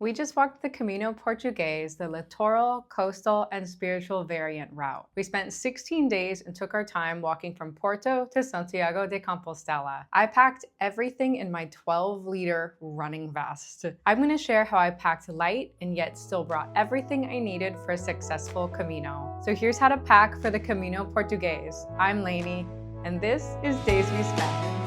We just walked the Camino Portuguese, the littoral, coastal, and spiritual variant route. We spent 16 days and took our time walking from Porto to Santiago de Compostela. I packed everything in my 12-liter running vest. I'm going to share how I packed light and yet still brought everything I needed for a successful Camino. So here's how to pack for the Camino Portuguese. I'm Lainey, and this is Days We Spent.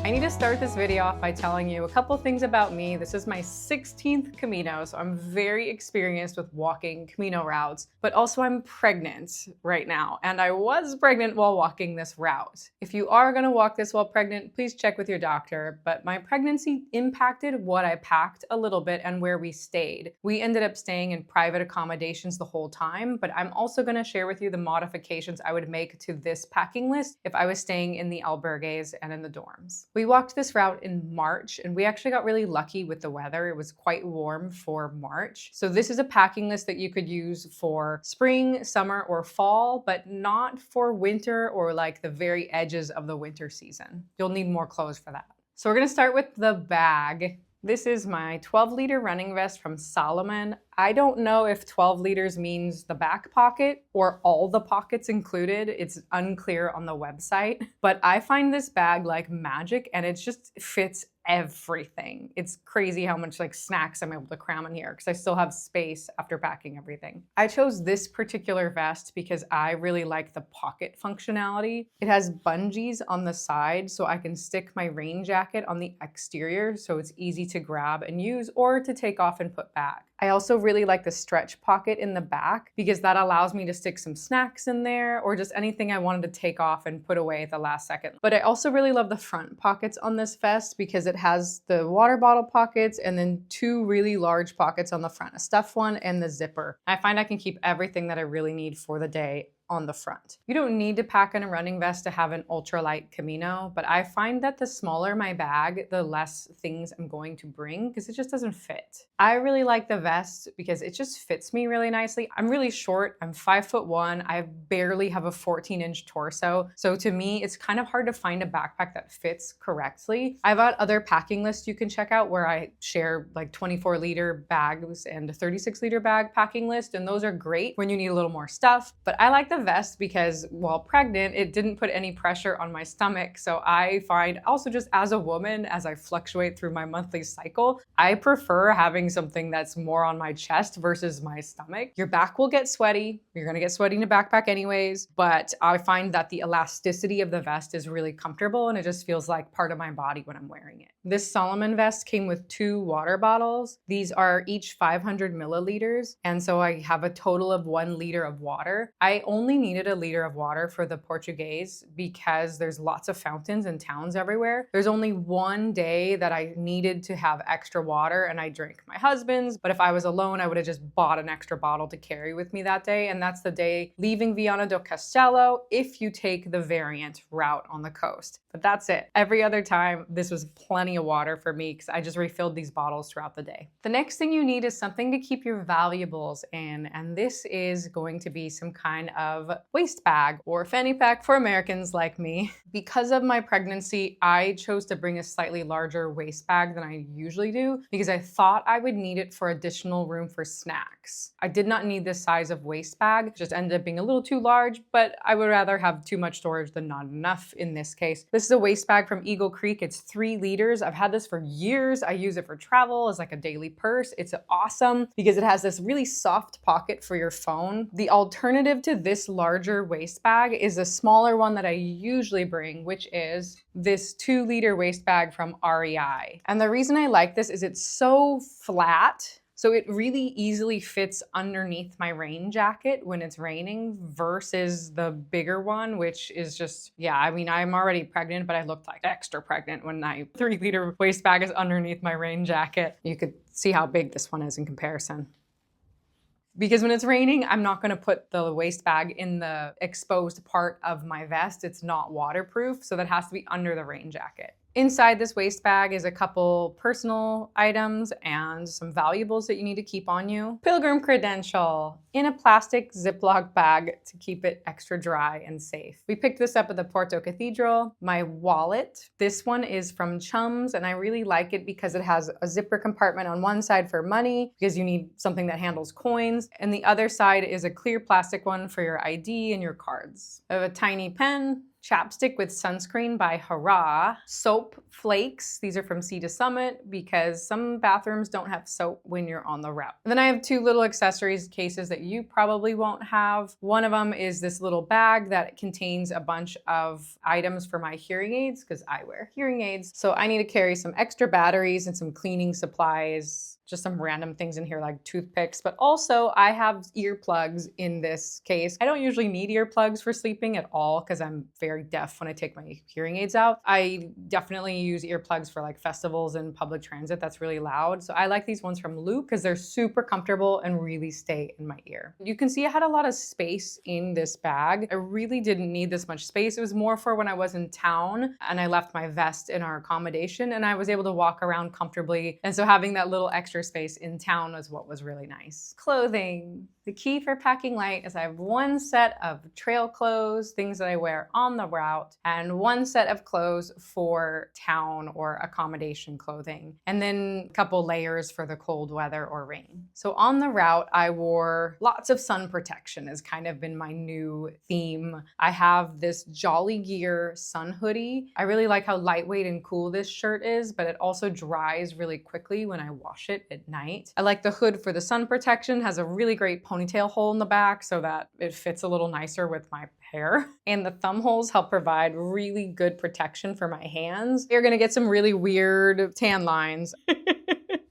I need to start this video off by telling you a couple things about me. This is my 16th Camino, so I'm very experienced with walking Camino routes, but also I'm pregnant right now, and I was pregnant while walking this route. If you are gonna walk this while pregnant, please check with your doctor, but my pregnancy impacted what I packed a little bit and where we stayed. We ended up staying in private accommodations the whole time, but I'm also gonna share with you the modifications I would make to this packing list if I was staying in the albergues and in the dorms. We walked this route in March, and we actually got really lucky with the weather. It was quite warm for March. So this is a packing list that you could use for spring, summer, or fall, but not for winter or like the very edges of the winter season. You'll need more clothes for that. So we're gonna start with the bag. This is my 12-liter running vest from Salomon. I don't know if 12 liters means the back pocket or all the pockets included. It's unclear on the website, but I find this bag like magic and it just fits everything. It's crazy how much like snacks I'm able to cram in here because I still have space after packing everything. I chose this particular vest because I really like the pocket functionality. It has bungees on the side so I can stick my rain jacket on the exterior so it's easy to grab and use or to take off and put back. I also really like the stretch pocket in the back because that allows me to stick some snacks in there or just anything I wanted to take off and put away at the last second. But I also really love the front pockets on this vest because it has the water bottle pockets and then two really large pockets on the front, a stuffed one and the zipper. I find I can keep everything that I really need for the day on the front. You don't need to pack in a running vest to have an ultralight Camino, but I find that the smaller my bag, the less things I'm going to bring because it just doesn't fit. I really like the vest because it just fits me really nicely. I'm really short, I'm 5'1", I barely have a 14-inch torso. So to me, it's kind of hard to find a backpack that fits correctly. I've got other packing lists you can check out where I share like 24-liter bags and a 36-liter bag packing list, and those are great when you need a little more stuff. But I like the vest because while pregnant, it didn't put any pressure on my stomach. So I find also just as a woman, as I fluctuate through my monthly cycle, I prefer having something that's more on my chest versus my stomach. Your back will get sweaty. You're gonna get sweaty in a backpack anyways, but I find that the elasticity of the vest is really comfortable and it just feels like part of my body when I'm wearing it. This Salomon vest came with 2 water bottles. These are each 500 milliliters. And so I have a total of 1 liter of water. I only needed a liter of water for the Portuguese because there's lots of fountains and towns everywhere. There's only one day that I needed to have extra water and I drank my husband's, but if I was alone, I would have just bought an extra bottle to carry with me that day. And that's the day leaving Viana do Castelo if you take the variant route on the coast. But that's it. Every other time, this was plenty of water for me because I just refilled these bottles throughout the day. The next thing you need is something to keep your valuables in, and this is going to be some kind of waist bag or fanny pack for Americans like me. Because of my pregnancy, I chose to bring a slightly larger waist bag than I usually do because I thought I would need it for additional room for snacks. I did not need this size of waist bag, it just ended up being a little too large, but I would rather have too much storage than not enough in this case. This is a waist bag from Eagle Creek. It's 3 liters. I've had this for years. I use it for travel as like a daily purse. It's awesome because it has this really soft pocket for your phone. The alternative to this larger waist bag is a smaller one that I usually bring, which is this 2-liter waist bag from REI. And the reason I like this is it's so flat. So it really easily fits underneath my rain jacket when it's raining versus the bigger one, which is just, yeah, I mean, I'm already pregnant, but I looked like extra pregnant when my 3-liter waist bag is underneath my rain jacket. You could see how big this one is in comparison. Because when it's raining, I'm not gonna put the waist bag in the exposed part of my vest. It's not waterproof, so that has to be under the rain jacket. Inside this waist bag is a couple personal items and some valuables that you need to keep on you. Pilgrim credential in a plastic Ziploc bag to keep it extra dry and safe. We picked this up at the Porto Cathedral. My wallet, this one is from Chums, and I really like it because it has a zipper compartment on one side for money because you need something that handles coins, and the other side is a clear plastic one for your ID and your cards. I have a tiny pen, chapstick with sunscreen by Hurrah, soap flakes. These are from Sea to Summit because some bathrooms don't have soap when you're on the route. And then I have two little accessories cases that you probably won't have. One of them is this little bag that contains a bunch of items for my hearing aids because I wear hearing aids. So I need to carry some extra batteries and some cleaning supplies, just some random things in here like toothpicks, but also I have earplugs in this case. I don't usually need earplugs for sleeping at all because I'm very deaf when I take my hearing aids out. I definitely use earplugs for like festivals and public transit that's really loud. So I like these ones from Loop because they're super comfortable and really stay in my ear. You can see I had a lot of space in this bag. I really didn't need this much space. It was more for when I was in town and I left my vest in our accommodation and I was able to walk around comfortably. And so having that little extra space in town was what was really nice. Clothing. The key for packing light is I have one set of trail clothes, things that I wear on the route, and one set of clothes for town or accommodation clothing, and then a couple layers for the cold weather or rain. So on the route, I wore lots of sun protection has kind of been my new theme. I have this Jolly Gear sun hoodie. I really like how lightweight and cool this shirt is, but it also dries really quickly when I wash it at night. I like the hood for the sun protection, has a really great ponytail hole in the back so that it fits a little nicer with my hair. And the thumb holes help provide really good protection for my hands. You're gonna get some really weird tan lines.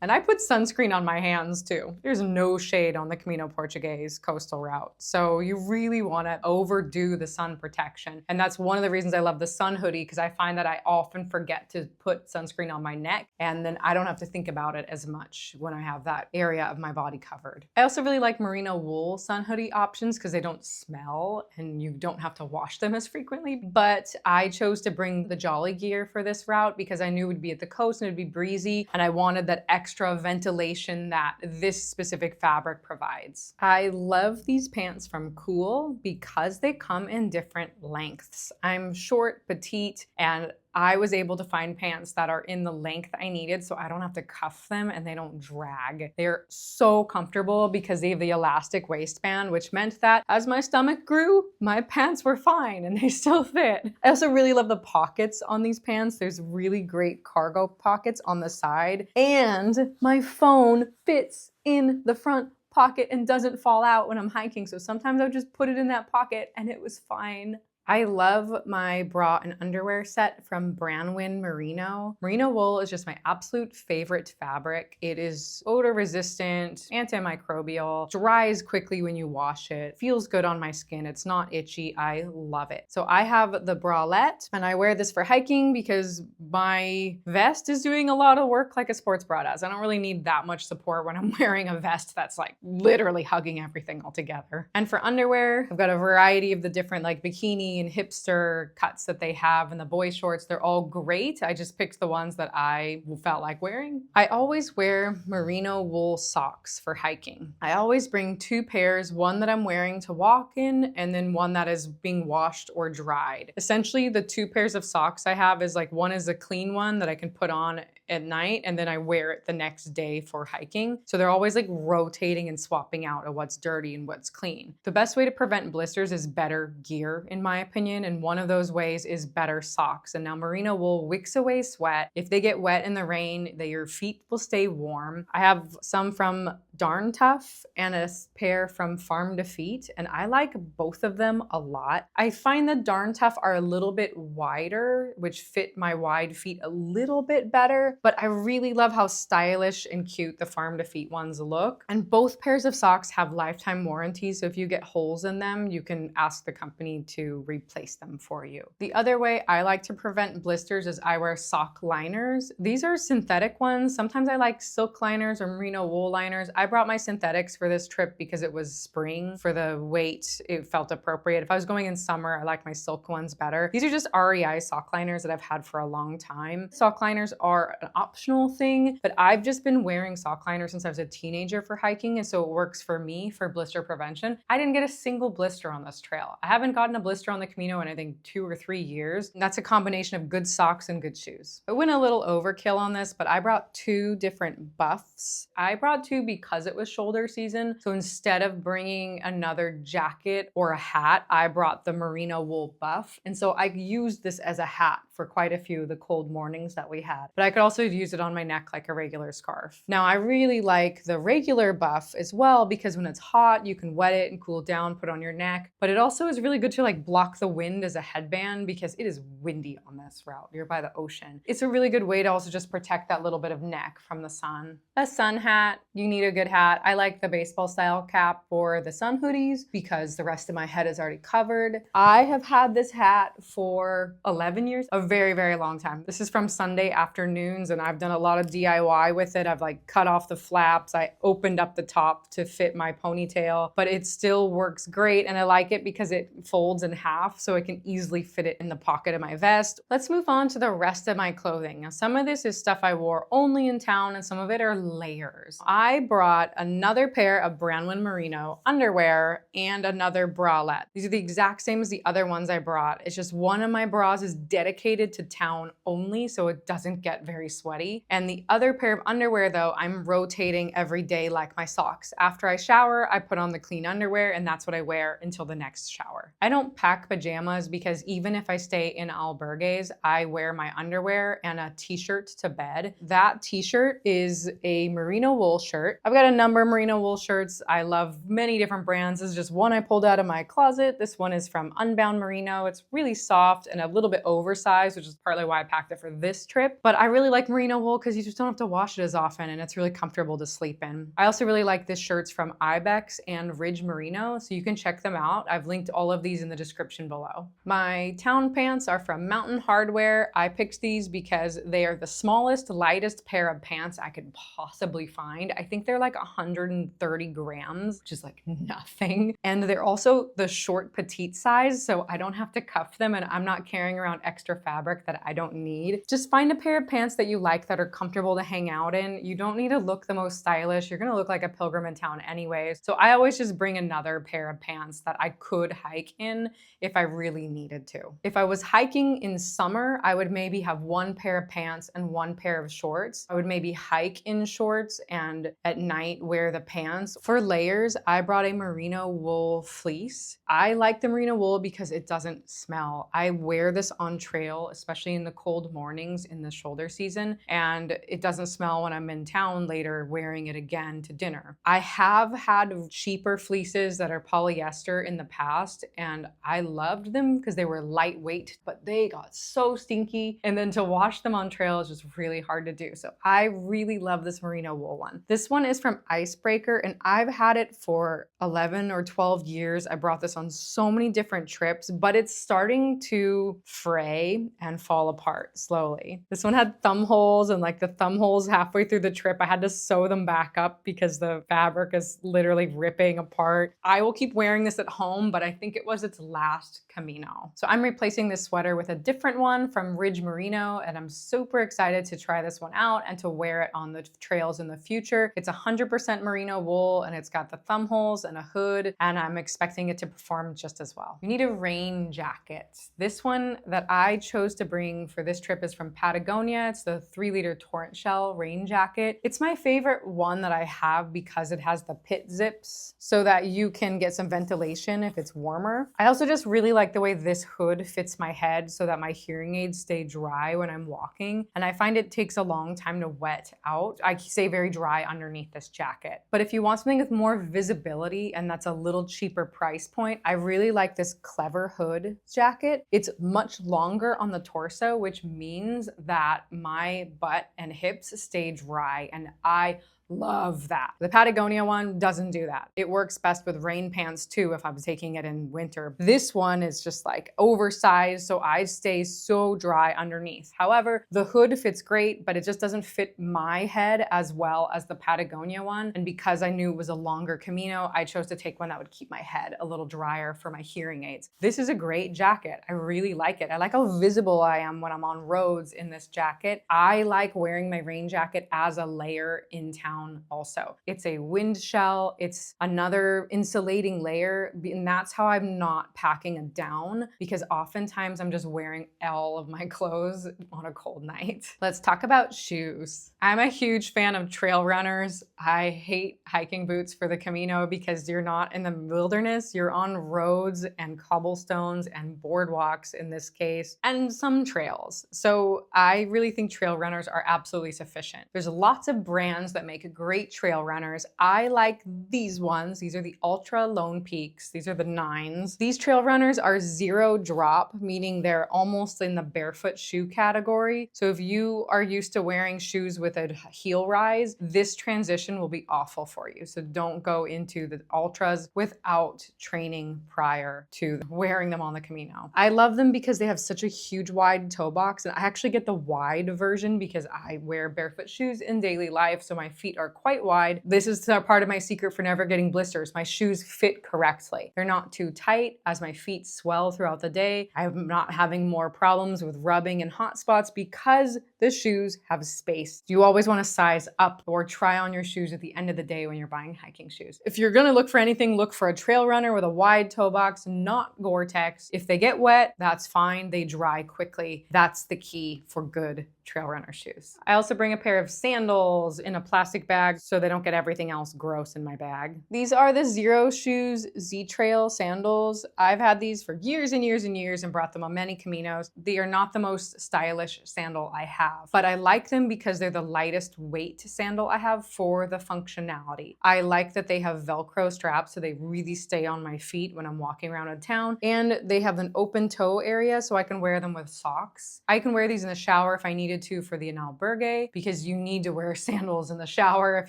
And I put sunscreen on my hands too. There's no shade on the Camino Portuguese coastal route. So you really wanna overdo the sun protection. And that's one of the reasons I love the sun hoodie because I find that I often forget to put sunscreen on my neck and then I don't have to think about it as much when I have that area of my body covered. I also really like merino wool sun hoodie options because they don't smell and you don't have to wash them as frequently. But I chose to bring the Jolly Gear for this route because I knew it would be at the coast and it'd be breezy and I wanted that extra ventilation that this specific fabric provides. I love these pants from Cool because they come in different lengths. I'm short, petite, and I was able to find pants that are in the length I needed so I don't have to cuff them and they don't drag. They're so comfortable because they have the elastic waistband, which meant that as my stomach grew, my pants were fine and they still fit. I also really love the pockets on these pants. There's really great cargo pockets on the side and my phone fits in the front pocket and doesn't fall out when I'm hiking. So sometimes I would just put it in that pocket and it was fine. I love my bra and underwear set from Branwyn Merino. Merino wool is just my absolute favorite fabric. It is odor resistant, antimicrobial, dries quickly when you wash it, feels good on my skin. It's not itchy. I love it. So I have the bralette and I wear this for hiking because my vest is doing a lot of work like a sports bra does. I don't really need that much support when I'm wearing a vest that's like literally hugging everything all together. And for underwear, I've got a variety of the different like bikini and hipster cuts that they have and the boy shorts. They're all great. I just picked the ones that I felt like wearing. I always wear merino wool socks for hiking. I always bring two pairs, one that I'm wearing to walk in and then one that is being washed or dried. Essentially, the two pairs of socks I have is like one is a clean one that I can put on at night and then I wear it the next day for hiking. So they're always like rotating and swapping out of what's dirty and what's clean. The best way to prevent blisters is better gear, in my opinion, and one of those ways is better socks. And now merino wool wicks away sweat. If they get wet in the rain, your feet will stay warm. I have some from Darn Tough and a pair from Farm to Feet, and I like both of them a lot. I find the Darn Tough are a little bit wider, which fit my wide feet a little bit better, but I really love how stylish and cute the Farm to Feet ones look. And both pairs of socks have lifetime warranties, so if you get holes in them, you can ask the company to replace them for you. The other way I like to prevent blisters is I wear sock liners. These are synthetic ones. Sometimes I like silk liners or merino wool liners. I brought my synthetics for this trip because it was spring. For the weight, it felt appropriate. If I was going in summer, I like my silk ones better. These are just REI sock liners that I've had for a long time. Sock liners are an optional thing, but I've just been wearing sock liners since I was a teenager for hiking, and so it works for me for blister prevention. I didn't get a single blister on this trail. I haven't gotten a blister on the Camino in I think 2 or 3 years. And that's a combination of good socks and good shoes. I went a little overkill on this, but I brought 2 different buffs. I brought 2 because it was shoulder season. So instead of bringing another jacket or a hat, I brought the merino wool buff. And so I used this as a hat for quite a few of the cold mornings that we had. But I could also use it on my neck like a regular scarf. Now I really like the regular buff as well because when it's hot, you can wet it and cool down, put it on your neck. But it also is really good to like block the wind as a headband because it is windy on this route. You're by the ocean. It's a really good way to also just protect that little bit of neck from the sun. A sun hat, you need a good hat. I like the baseball style cap for the sun hoodies because the rest of my head is already covered. I have had this hat for 11 years, a very, very long time. This is from Sunday Afternoons and I've done a lot of DIY with it. I've like cut off the flaps. I opened up the top to fit my ponytail, but it still works great. And I like it because it folds in half so I can easily fit it in the pocket of my vest. Let's move on to the rest of my clothing. Now, some of this is stuff I wore only in town and some of it are layers. I brought another pair of Brandwin Merino underwear and another bralette. These are the exact same as the other ones I brought. It's just one of my bras is dedicated to town only so it doesn't get very sweaty. And the other pair of underwear though, I'm rotating every day like my socks. After I shower, I put on the clean underwear and that's what I wear until the next shower. I don't pack pajamas because even if I stay in albergues, I wear my underwear and a t-shirt to bed. That t-shirt is a merino wool shirt. I've got a number of merino wool shirts. I love many different brands. This is just one I pulled out of my closet. This one is from Unbound Merino. It's really soft and a little bit oversized, which is partly why I packed it for this trip. But I really like merino wool because you just don't have to wash it as often and it's really comfortable to sleep in. I also really like this shirts from Ibex and Ridge Merino, so you can check them out. I've linked all of these in the description below. My town pants are from Mountain Hardwear. I picked these because they are the smallest, lightest pair of pants I could possibly find. I think they're like 130 grams, which is like nothing. And they're also the short petite size, so I don't have to cuff them and I'm not carrying around extra fabric that I don't need. Just find a pair of pants that you like that are comfortable to hang out in. You don't need to look the most stylish. You're gonna look like a pilgrim in town anyways. So I always just bring another pair of pants that I could hike in if I really needed to. If I was hiking in summer, I would maybe have one pair of pants and one pair of shorts. I would maybe hike in shorts and at night wear the pants. For layers, I brought a merino wool fleece. I like the merino wool because it doesn't smell. I wear this on trail, especially in the cold mornings in the shoulder season, and it doesn't smell when I'm in town later wearing it again to dinner. I have had cheaper fleeces that are polyester in the past, and I loved them because they were lightweight, but they got so stinky. And then to wash them on trail is just really hard to do. So I really love this merino wool one. This one is from Icebreaker, and I've had it for 11 or 12 years. I brought this on so many different trips, but it's starting to fray and fall apart slowly. This one had thumb holes, and like the thumb holes halfway through the trip, I had to sew them back up because the fabric is literally ripping apart. I will keep wearing this at home, but I think it was its last Camino. So I'm replacing this sweater with a different one from Ridge Merino, and I'm super excited to try this one out and to wear it on the trails in the future. It's 100% merino wool, and it's got the thumb holes and a hood, and I'm expecting it to perform just as well. You need a rain jacket. This one that I chose to bring for this trip is from Patagonia. It's the 3-liter torrent shell rain jacket. It's my favorite one that I have because it has the pit zips so that you can get some ventilation if it's warmer. I also just really like the way this hood fits my head so that my hearing aids stay dry when I'm walking. And I find it takes a long time to wet out. I stay very dry underneath this jacket. But if you want something with more visibility and that's a little cheaper price point, I really like this Clever hood jacket. It's much longer on the torso, which means that my butt and hips stay dry, and I Love that. The Patagonia one doesn't do that. It works best with rain pants too if I'm taking it in winter. This one is just like oversized, so I stay so dry underneath. However, the hood fits great, but it just doesn't fit my head as well as the Patagonia one. And because I knew it was a longer Camino, I chose to take one that would keep my head a little drier for my hearing aids. This is a great jacket. I really like it. I like how visible I am when I'm on roads in this jacket. I like wearing my rain jacket as a layer in town also. It's a wind shell. It's another insulating layer, and that's how I'm not packing it down, because oftentimes I'm just wearing all of my clothes on a cold night. Let's talk about shoes. I'm a huge fan of trail runners. I hate hiking boots for the Camino because you're not in the wilderness, you're on roads and cobblestones and boardwalks in this case, and some trails. So I really think trail runners are absolutely sufficient. There's lots of brands that make great trail runners. I like these ones. These are the Ultra Lone Peaks. These are the 9s. These trail runners are 0 drop, meaning they're almost in the barefoot shoe category. So if you are used to wearing shoes with a heel rise, this transition will be awful for you. So don't go into the Ultras without training prior to wearing them on the Camino. I love them because they have such a huge wide toe box, and I actually get the wide version because I wear barefoot shoes in daily life, so my feet are quite wide. This is part of my secret for never getting blisters. My shoes fit correctly. They're not too tight as my feet swell throughout the day. I'm not having more problems with rubbing and hot spots because the shoes have space. You always want to size up or try on your shoes at the end of the day when you're buying hiking shoes. If you're gonna look for anything, look for a trail runner with a wide toe box, not Gore-Tex. If they get wet, that's fine. They dry quickly. That's the key for good trail runner shoes. I also bring a pair of sandals in a plastic bag so they don't get everything else gross in my bag. These are the Zero Shoes Z-Trail sandals. I've had these for years and years and years and brought them on many Caminos. They are not the most stylish sandal I have, but I like them because they're the lightest weight sandal I have for the functionality. I like that they have Velcro straps so they really stay on my feet when I'm walking around in town, and they have an open toe area so I can wear them with socks. I can wear these in the shower if I needed to for the albergue, because you need to wear sandals in the shower if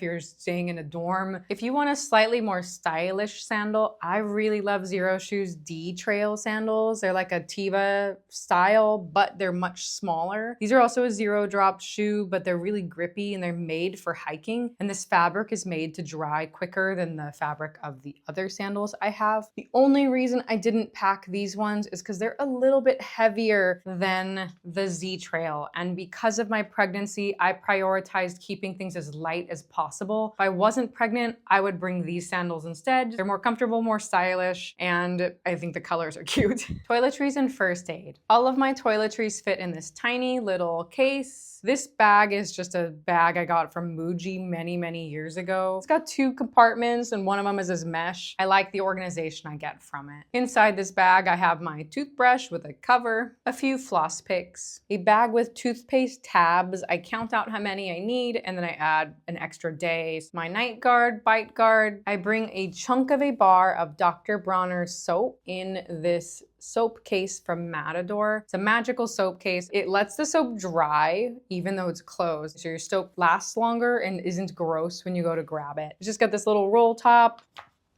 you're staying in a dorm. If you want a slightly more stylish sandal, I really love Zero Shoes D-Trail sandals. They're like a Tiva style, but they're much smaller. These are also a 0 drop shoe, but they're really grippy and they're made for hiking. And this fabric is made to dry quicker than the fabric of the other sandals I have. The only reason I didn't pack these ones is because they're a little bit heavier than the Z-Trail. And because of my pregnancy, I prioritized keeping things as light as possible. If I wasn't pregnant, I would bring these sandals instead. They're more comfortable, more stylish, and I think the colors are cute. Toiletries and first aid. All of my toiletries fit in this tiny little case. This bag is just a bag I got from Muji many, many years ago. It's got 2 compartments and one of them is this mesh. I like the organization I get from it. Inside this bag, I have my toothbrush with a cover, a few floss picks, a bag with toothpaste tabs. I count out how many I need and then I add an extra day. My night guard, bite guard. I bring a chunk of a bar of Dr. Bronner's soap in this soap case from Matador. It's a magical soap case. It lets the soap dry even though it's closed, so your soap lasts longer and isn't gross when you go to grab it. It's just got this little roll top.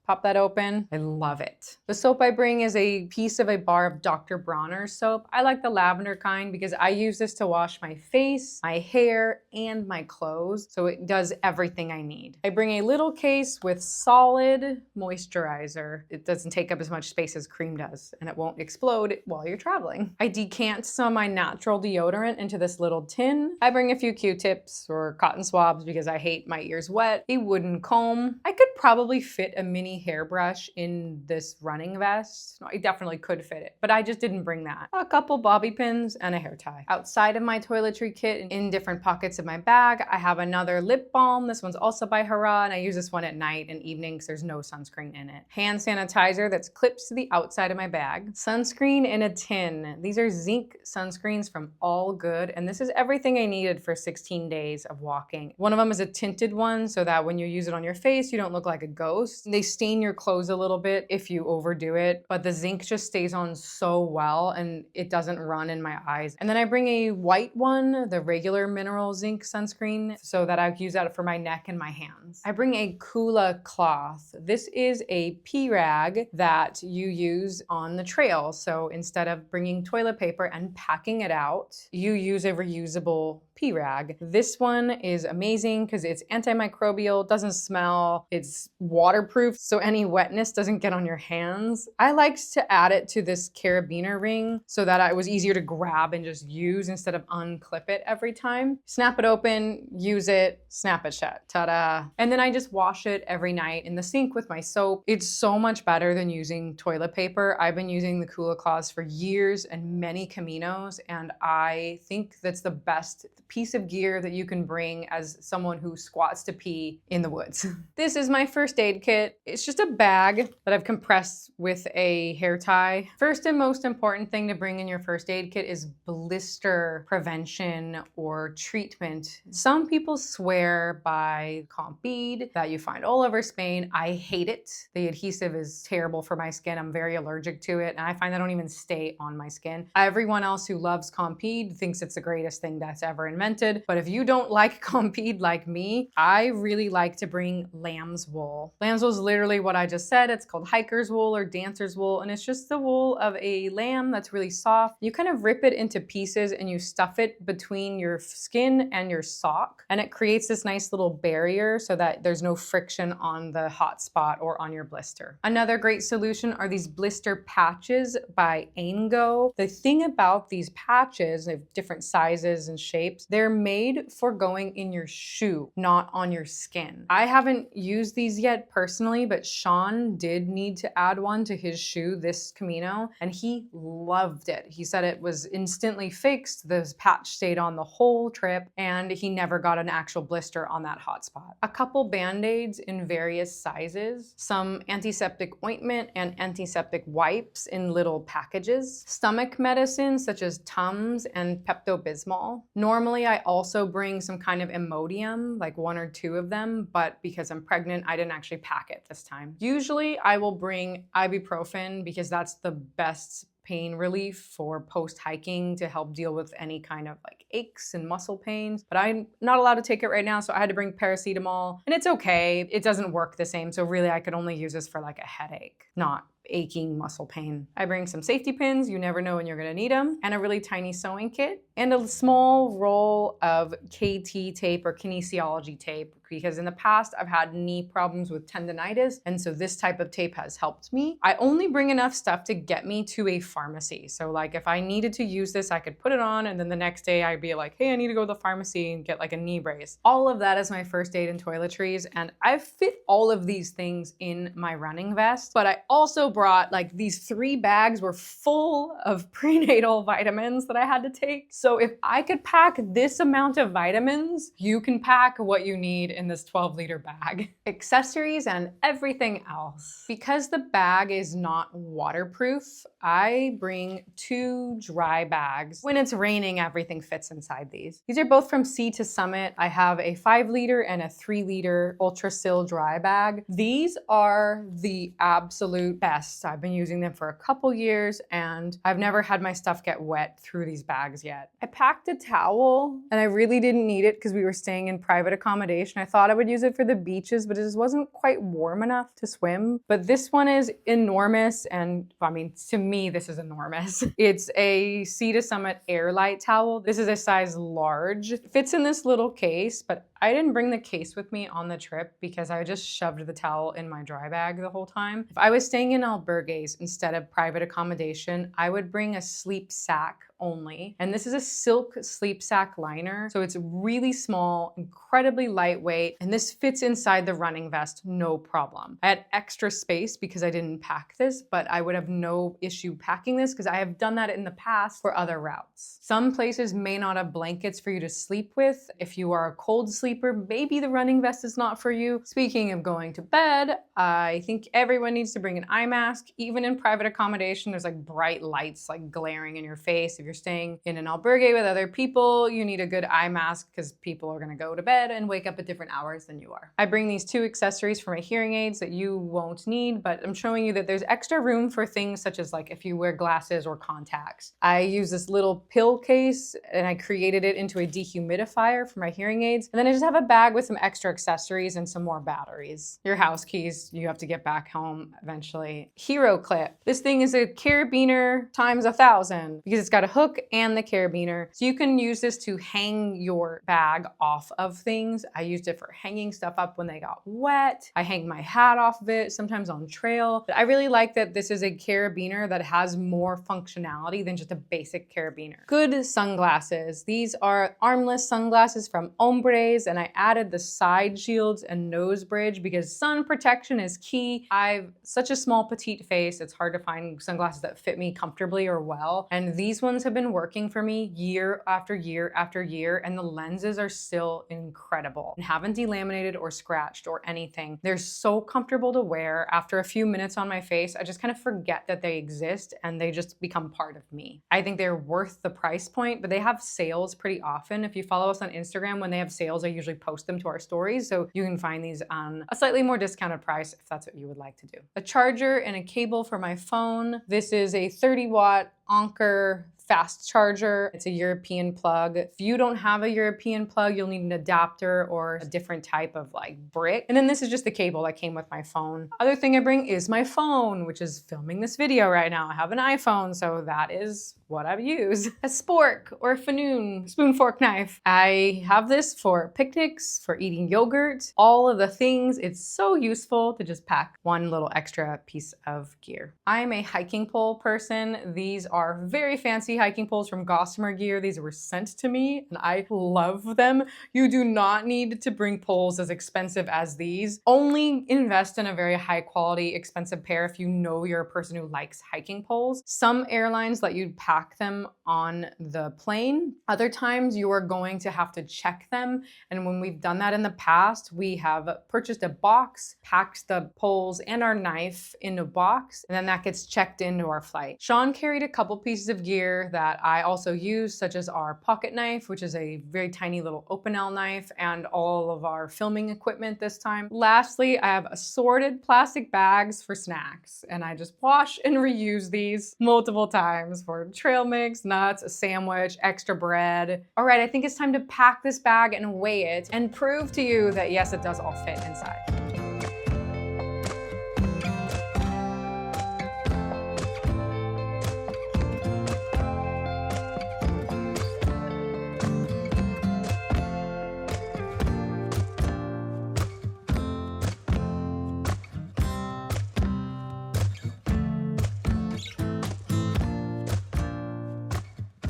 Pop that open. I love it. The soap I bring is a piece of a bar of Dr. Bronner's soap. I like the lavender kind because I use this to wash my face, my hair, and my clothes. So it does everything I need. I bring a little case with solid moisturizer. It doesn't take up as much space as cream does, and it won't explode while you're traveling. I decant some of my natural deodorant into this little tin. I bring a few Q-tips or cotton swabs because I hate my ears wet. A wooden comb. I could probably fit a mini hairbrush in this running vest. No, I definitely could fit it, but I just didn't bring that. A couple bobby pins and a hair tie. Outside of my toiletry kit, in different pockets of my bag, I have another lip balm. This one's also by Hara, and I use this one at night and evening because there's no sunscreen in it. Hand sanitizer that's clipped to the outside of my bag. Sunscreen in a tin. These are zinc sunscreens from All Good, and this is everything I needed for 16 days of walking. One of them is a tinted one so that when you use it on your face, you don't look like a ghost. They stain your clothes a little bit if you overdo it, but the zinc just stays on so well and it doesn't run in my eyes. And then I bring a white one, the regular mineral zinc sunscreen, so that I use that for my neck and my hands. I bring a Kula cloth. This is a pee rag that you use on the trail. So instead of bringing toilet paper and packing it out, you use a reusable pee rag. This one is amazing because it's antimicrobial, doesn't smell, it's waterproof, so any wetness doesn't get on your hands. I liked to add it to this carabiner ring so that it was easier to grab and just use instead of unclip it every time. Snap it open, use it, snap it shut. Ta-da! And then I just wash it every night in the sink with my soap. It's so much better than using toilet paper. I've been using the Kula cloths for years and many Caminos, and I think that's the best piece of gear that you can bring as someone who squats to pee in the woods. This is my first aid kit. It's just a bag that I've compressed with a hair tie. First and most important thing to bring in your first aid kit is blister prevention or treatment. Some people swear by comp bead that you find all over Spain. I hate it. The adhesive is terrible for my skin. I'm very allergic to it, and I find I don't even stay on my skin. Everyone else who loves comp bead thinks it's the greatest thing that's ever invented. But if you don't like comp bead like me, I really like to bring lamb's wool. Lamb's wool is literally what I just said. It's called hiker's wool or dancer's wool, and it's just the wool of a lamb that's really soft. You kind of rip it into pieces and you stuff it between your skin and your sock, and it creates this nice little barrier so that there's no friction on the hot spot or on your blister. Another great solution are these blister patches by Aingo. The thing about these patches, they have different sizes and shapes, they're made for going in your shoe, not on your skin. I haven't used these yet personally, but Sean did need to add one to his shoe this Camino, and he loved it. He said it was instantly fixed, the patch stayed on the whole trip, and he never got an actual blister on that hot spot. A couple band-aids in various sizes, some antiseptic ointment and antiseptic wipes in little packages, stomach medicines such as Tums and Pepto-Bismol. Normally, I also bring some kind of Imodium, like 1 or 2 of them, but because I'm pregnant, I didn't actually pack it this time. Usually, I will bring ibuprofen because that's the best pain relief for post-hiking to help deal with any kind of like aches and muscle pains. But I'm not allowed to take it right now, so I had to bring paracetamol, and it's okay. It doesn't work the same, so really I could only use this for like a headache, not aching muscle pain. I bring some safety pins, you never know when you're gonna need them, and a really tiny sewing kit, and a small roll of KT tape or kinesiology tape, because in the past I've had knee problems with tendonitis, and so this type of tape has helped me. I only bring enough stuff to get me to a pharmacy. So like if I needed to use this, I could put it on, and then the next day I'd be like, hey, I need to go to the pharmacy and get like a knee brace. All of that is my first aid in toiletries, and I've fit all of these things in my running vest, but I also brought like these 3 bags were full of prenatal vitamins that I had to take. So if I could pack this amount of vitamins, you can pack what you need in this 12-liter bag. Accessories and everything else. Because the bag is not waterproof, I bring 2 dry bags. When it's raining, everything fits inside these. These are both from Sea to Summit. I have a 5-liter and a 3-liter Ultrasil dry bag. These are the absolute best. I've been using them for a couple years, and I've never had my stuff get wet through these bags yet. I packed a towel, and I really didn't need it because we were staying in private accommodation. I thought I would use it for the beaches, but it just wasn't quite warm enough to swim. But this one is enormous, and I mean, to me, this is enormous. It's a Sea to Summit Airlight towel. This is a size large. It fits in this little case, but I didn't bring the case with me on the trip because I just shoved the towel in my dry bag the whole time. If I was staying in albergues instead of private accommodation, I would bring a sleep sack only. And this is a silk sleep sack liner. So it's really small, incredibly lightweight, and this fits inside the running vest, no problem. I had extra space because I didn't pack this, but I would have no issue packing this because I have done that in the past for other routes. Some places may not have blankets for you to sleep with. If you are a cold sleeper, maybe the running vest is not for you. Speaking of going to bed, I think everyone needs to bring an eye mask. Even in private accommodation, there's like bright lights like glaring in your face. If you're you're staying in an albergue with other people, you need a good eye mask because people are gonna go to bed and wake up at different hours than you are. I bring these 2 accessories for my hearing aids that you won't need, but I'm showing you that there's extra room for things such as like if you wear glasses or contacts. I use this little pill case and I created it into a dehumidifier for my hearing aids. And then I just have a bag with some extra accessories and some more batteries. Your house keys, you have to get back home eventually. Hero clip. This thing is a carabiner times 1,000 because it's got a hook and the carabiner. So you can use this to hang your bag off of things. I used it for hanging stuff up when they got wet. I hang my hat off of it, sometimes on trail. But I really like that this is a carabiner that has more functionality than just a basic carabiner. Good sunglasses. These are armless sunglasses from Hombres, and I added the side shields and nose bridge because sun protection is key. I've such a small petite face, it's hard to find sunglasses that fit me comfortably or well. And these ones have been working for me year after year after year, and the lenses are still incredible and haven't delaminated or scratched or anything. They're so comfortable to wear. After a few minutes on my face, I just kind of forget that they exist and they just become part of me. I think they're worth the price point, but they have sales pretty often. If you follow us on Instagram, when they have sales, I usually post them to our stories. So you can find these on a slightly more discounted price if that's what you would like to do. A charger and a cable for my phone. This is a 30-watt Anker fast charger. It's a European plug. If you don't have a European plug, you'll need an adapter or a different type of like brick. And then this is just the cable that came with my phone. Other thing I bring is my phone, which is filming this video right now. I have an iPhone, so that is what I use. A spork or a fanoon, spoon, fork, knife. I have this for picnics, for eating yogurt, all of the things. It's so useful to just pack one little extra piece of gear. I'm a hiking pole person. These are very fancy hiking poles from Gossamer Gear. These were sent to me and I love them. You do not need to bring poles as expensive as these. Only invest in a very high quality, expensive pair if you know you're a person who likes hiking poles. Some airlines let you pack them on the plane. Other times you are going to have to check them. And when we've done that in the past, we have purchased a box, packed the poles and our knife in a box, and then that gets checked into our flight. Sean carried a couple pieces of gear that I also use, such as our pocket knife, which is a very tiny little Opinel knife, and all of our filming equipment this time. Lastly, I have assorted plastic bags for snacks, and I just wash and reuse these multiple times for trail mix, nuts, a sandwich, extra bread. All right, I think it's time to pack this bag and weigh it and prove to you that yes, it does all fit inside.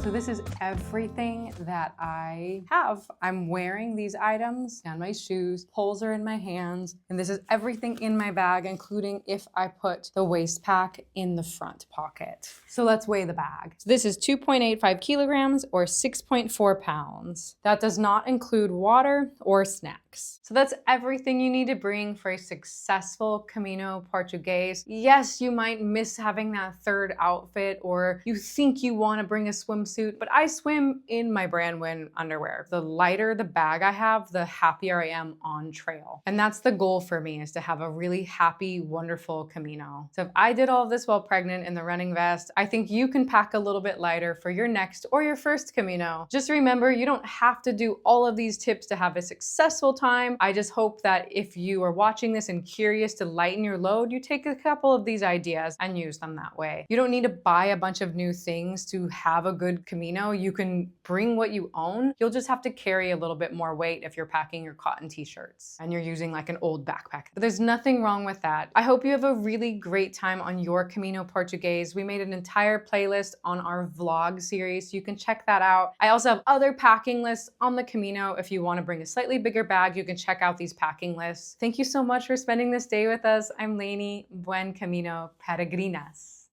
So this is everything that I have. I'm wearing these items and my shoes, poles are in my hands, and this is everything in my bag, including if I put the waist pack in the front pocket. So let's weigh the bag. So this is 2.85 kilograms or 6.4 pounds. That does not include water or snacks. So that's everything you need to bring for a successful Camino Portuguese. Yes, you might miss having that third outfit, or you think you want to bring a swimsuit, but I swim in my Brandwin underwear. The lighter the bag I have, the happier I am on trail. And that's the goal for me, is to have a really happy, wonderful Camino. So if I did all of this while pregnant in the running vest, I think you can pack a little bit lighter for your next or your first Camino. Just remember, you don't have to do all of these tips to have a successful time. I just hope that if you are watching this and curious to lighten your load, you take a couple of these ideas and use them that way. You don't need to buy a bunch of new things to have a good Camino. You can bring what you own. You'll just have to carry a little bit more weight if you're packing your cotton t-shirts and you're using like an old backpack. But there's nothing wrong with that. I hope you have a really great time on your Camino Portuguese. We made an entire playlist on our vlog series, so you can check that out. I also have other packing lists on the Camino. If you want to bring a slightly bigger bag, you can check out these packing lists. Thank you so much for spending this day with us. I'm Lainey. Buen Camino, peregrinas.